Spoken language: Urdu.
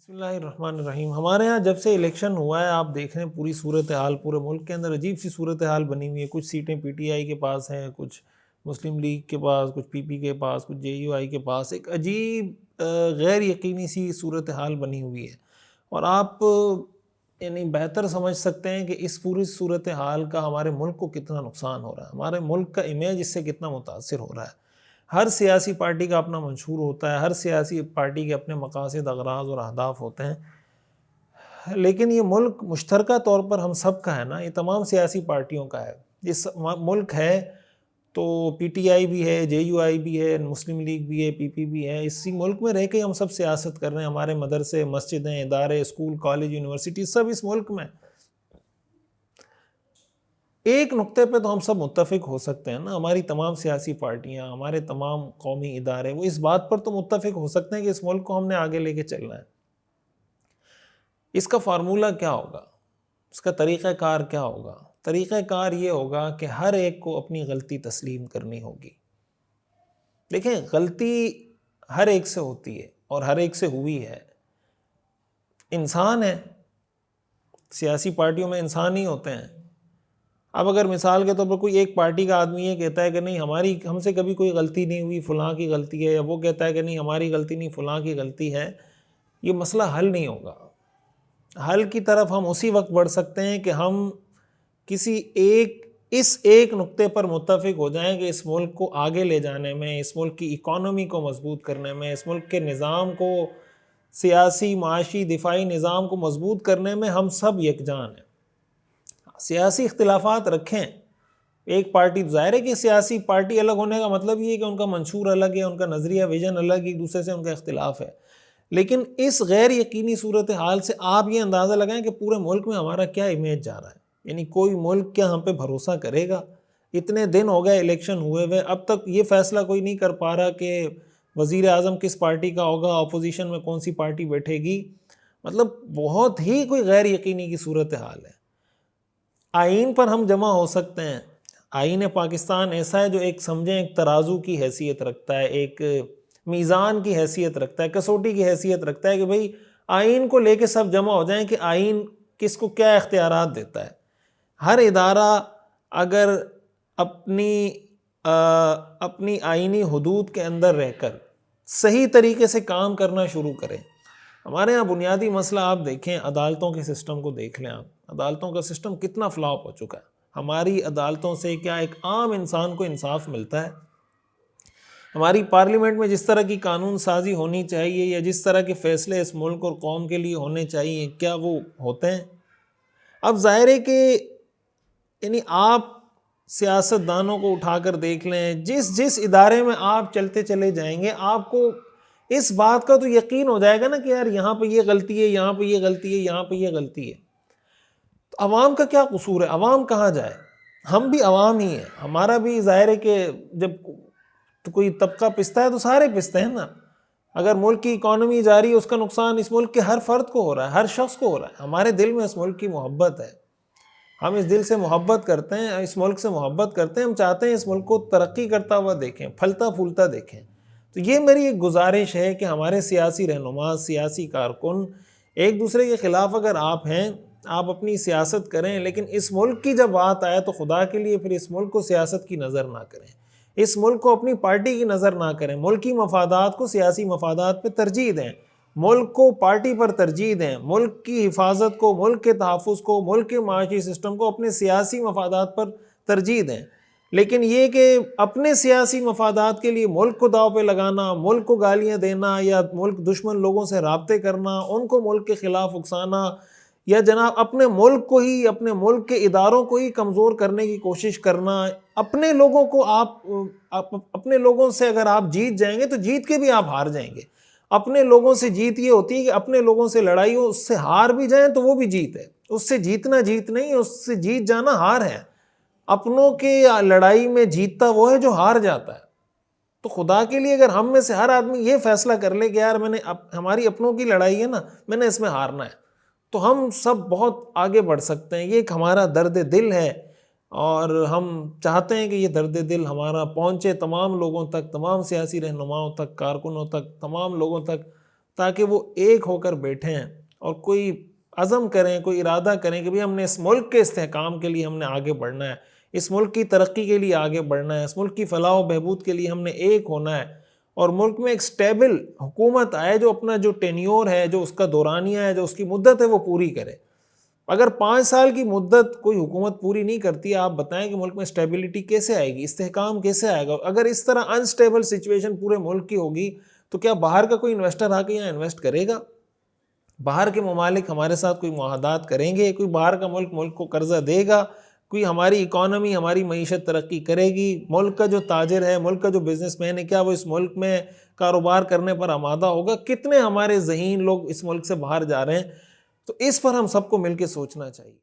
بسم اللہ الرحمن الرحیم۔ ہمارے ہاں جب سے الیکشن ہوا ہے آپ دیکھ رہے ہیں پوری صورتحال پورے ملک کے اندر عجیب سی صورتحال بنی ہوئی ہے۔ کچھ سیٹیں پی ٹی آئی کے پاس ہیں، کچھ مسلم لیگ کے پاس، کچھ پی پی کے پاس، کچھ جے یو آئی کے پاس۔ ایک عجیب غیر یقینی سی صورتحال بنی ہوئی ہے، اور آپ یعنی بہتر سمجھ سکتے ہیں کہ اس پوری صورتحال کا ہمارے ملک کو کتنا نقصان ہو رہا ہے، ہمارے ملک کا امیج اس سے کتنا متاثر ہو رہا ہے۔ ہر سیاسی پارٹی کا اپنا منشور ہوتا ہے، ہر سیاسی پارٹی کے اپنے مقاصد، اغراض اور اہداف ہوتے ہیں، لیکن یہ ملک مشترکہ طور پر ہم سب کا ہے نا، یہ تمام سیاسی پارٹیوں کا ہے۔ اس ملک ہے تو پی ٹی آئی بھی ہے، جے یو آئی بھی ہے، مسلم لیگ بھی ہے، پی پی بھی ہے۔ اسی ملک میں رہ کے ہم سب سیاست کر رہے ہیں، ہمارے مدرسے، مسجدیں، ادارے، اسکول، کالج، یونیورسٹی سب اس ملک میں۔ ایک نقطے پہ تو ہم سب متفق ہو سکتے ہیں نا، ہماری تمام سیاسی پارٹیاں، ہمارے تمام قومی ادارے، وہ اس بات پر تو متفق ہو سکتے ہیں کہ اس ملک کو ہم نے آگے لے کے چلنا ہے۔ اس کا فارمولہ کیا ہوگا؟ اس کا طریقہ کار کیا ہوگا؟ طریقہ کار یہ ہوگا کہ ہر ایک کو اپنی غلطی تسلیم کرنی ہوگی۔ دیکھیں، غلطی ہر ایک سے ہوتی ہے اور ہر ایک سے ہوئی ہے۔ انسان ہے، سیاسی پارٹیوں میں انسان ہی ہوتے ہیں۔ اب اگر مثال کے طور پر کوئی ایک پارٹی کا آدمی یہ کہتا ہے کہ نہیں ہم سے کبھی کوئی غلطی نہیں ہوئی، فلاں کی غلطی ہے، یا وہ کہتا ہے کہ نہیں ہماری غلطی نہیں، فلاں کی غلطی ہے، یہ مسئلہ حل نہیں ہوگا۔ حل کی طرف ہم اسی وقت بڑھ سکتے ہیں کہ ہم کسی ایک نقطے پر متفق ہو جائیں کہ اس ملک کو آگے لے جانے میں، اس ملک کی اکانومی کو مضبوط کرنے میں، اس ملک کے نظام کو، سیاسی، معاشی، دفاعی نظام کو مضبوط کرنے میں ہم سب یکجان ہیں۔ سیاسی اختلافات رکھیں، ایک پارٹی، ظاہر ہے کہ سیاسی پارٹی الگ ہونے کا مطلب یہ ہے کہ ان کا منشور الگ ہے، ان کا نظریہ ویژن الگ ہے، ایک دوسرے سے ان کا اختلاف ہے۔ لیکن اس غیر یقینی صورتحال سے آپ یہ اندازہ لگائیں کہ پورے ملک میں ہمارا کیا امیج جا رہا ہے۔ یعنی کوئی ملک کیا ہم پہ بھروسہ کرے گا؟ اتنے دن ہو گئے الیکشن ہوئے، اب تک یہ فیصلہ کوئی نہیں کر پا رہا کہ وزیر اعظم کس پارٹی کا ہوگا، اپوزیشن میں کون سی پارٹی بیٹھے گی۔ مطلب بہت ہی کوئی غیر یقینی کی صورتحال ہے۔ آئین پر ہم جمع ہو سکتے ہیں۔ آئین پاکستان ایسا ہے جو ایک سمجھیں ایک ترازو کی حیثیت رکھتا ہے، ایک میزان کی حیثیت رکھتا ہے، کسوٹی کی حیثیت رکھتا ہے کہ بھئی آئین کو لے کے سب جمع ہو جائیں کہ آئین کس کو کیا اختیارات دیتا ہے۔ ہر ادارہ اگر اپنی آئینی حدود کے اندر رہ کر صحیح طریقے سے کام کرنا شروع کرے۔ ہمارے ہاں بنیادی مسئلہ آپ دیکھیں، عدالتوں کے سسٹم کو دیکھ لیں آپ، عدالتوں کا سسٹم کتنا فلاپ ہو چکا ہے۔ ہماری عدالتوں سے کیا ایک عام انسان کو انصاف ملتا ہے؟ ہماری پارلیمنٹ میں جس طرح کی قانون سازی ہونی چاہیے یا جس طرح کے فیصلے اس ملک اور قوم کے لیے ہونے چاہیے، کیا وہ ہوتے ہیں؟ اب ظاہر ہے کہ یعنی آپ سیاست دانوں کو اٹھا کر دیکھ لیں، جس ادارے میں آپ چلتے چلے جائیں گے آپ کو اس بات کا تو یقین ہو جائے گا نا کہ یار یہاں پہ یہ غلطی ہے، یہاں پہ یہ غلطی ہے، یہاں پہ یہ غلطی ہے۔ تو عوام کا کیا قصور ہے؟ عوام کہاں جائے؟ ہم بھی عوام ہی ہیں، ہمارا بھی ظاہر ہے کہ جب کوئی طبقہ پستا ہے تو سارے پستے ہیں نا۔ اگر ملک کی اکانومی جا رہی ہے اس کا نقصان اس ملک کے ہر فرد کو ہو رہا ہے، ہر شخص کو ہو رہا ہے۔ ہمارے دل میں اس ملک کی محبت ہے، ہم اس دل سے محبت کرتے ہیں، اس ملک سے محبت کرتے ہیں، ہم چاہتے ہیں اس ملک کو ترقی کرتا ہوا دیکھیں، پھلتا پھولتا دیکھیں۔ تو یہ میری ایک گزارش ہے کہ ہمارے سیاسی رہنما، سیاسی کارکن ایک دوسرے کے خلاف اگر آپ ہیں، آپ اپنی سیاست کریں، لیکن اس ملک کی جب بات آئے تو خدا کے لیے پھر اس ملک کو سیاست کی نظر نہ کریں، اس ملک کو اپنی پارٹی کی نظر نہ کریں، ملکی مفادات کو سیاسی مفادات پہ ترجیح دیں، ملک کو پارٹی پر ترجیح دیں، ملک کی حفاظت کو، ملک کے تحفظ کو، ملک کے معاشی سسٹم کو اپنے سیاسی مفادات پر ترجیح دیں۔ لیکن یہ کہ اپنے سیاسی مفادات کے لیے ملک کو داؤ پہ لگانا، ملک کو گالیاں دینا، یا ملک دشمن لوگوں سے رابطے کرنا، ان کو ملک کے خلاف اکسانا، یا جناب اپنے ملک کو ہی، اپنے ملک کے اداروں کو ہی کمزور کرنے کی کوشش کرنا، اپنے لوگوں کو اپنے لوگوں سے اگر آپ جیت جائیں گے تو جیت کے بھی آپ ہار جائیں گے۔ اپنے لوگوں سے جیت یہ ہوتی ہے کہ اپنے لوگوں سے لڑائی ہو، اس سے ہار بھی جائیں تو وہ بھی جیت ہے، اس سے جیتنا جیت نہیں، اس سے جیت جانا ہار ہے۔ اپنوں کے لڑائی میں جیتتا وہ ہے جو ہار جاتا ہے۔ تو خدا کے لیے اگر ہم میں سے ہر آدمی یہ فیصلہ کر لے کہ یار ہماری اپنوں کی لڑائی ہے نا، میں نے اس میں ہارنا ہے، تو ہم سب بہت آگے بڑھ سکتے ہیں۔ یہ ایک ہمارا درد دل ہے، اور ہم چاہتے ہیں کہ یہ درد دل ہمارا پہنچے تمام لوگوں تک، تمام سیاسی رہنماؤں تک، کارکنوں تک، تمام لوگوں تک، تاکہ وہ ایک ہو کر بیٹھیں اور کوئی عزم کریں، کوئی ارادہ کریں کہ ہم نے اس ملک کے استحکام کے لیے ہم نے آگے بڑھنا ہے، اس ملک کی ترقی کے لیے آگے بڑھنا ہے، اس ملک کی فلاح و بہبود کے لیے ہم نے ایک ہونا ہے، اور ملک میں ایک سٹیبل حکومت آئے جو اپنا جو ٹینیور ہے، جو اس کا دورانیہ ہے، جو اس کی مدت ہے وہ پوری کرے۔ اگر 5 سال کی مدت کوئی حکومت پوری نہیں کرتی ہے، آپ بتائیں کہ ملک میں سٹیبلٹی کیسے آئے گی، استحکام کیسے آئے گا؟ اگر اس طرح انسٹیبل سچویشن پورے ملک کی ہوگی تو کیا باہر کا کوئی انویسٹر آ کے یہاں انویسٹ کرے گا؟ باہر کے ممالک ہمارے ساتھ کوئی معاہدات کریں گے؟ کوئی باہر کا ملک کو قرضہ دے گا؟ کوئی ہماری اکانومی، ہماری معیشت ترقی کرے گی؟ ملک کا جو تاجر ہے، ملک کا جو بزنس مین ہے، کیا وہ اس ملک میں کاروبار کرنے پر آمادہ ہوگا؟ کتنے ہمارے ذہین لوگ اس ملک سے باہر جا رہے ہیں؟ تو اس پر ہم سب کو مل کے سوچنا چاہیے۔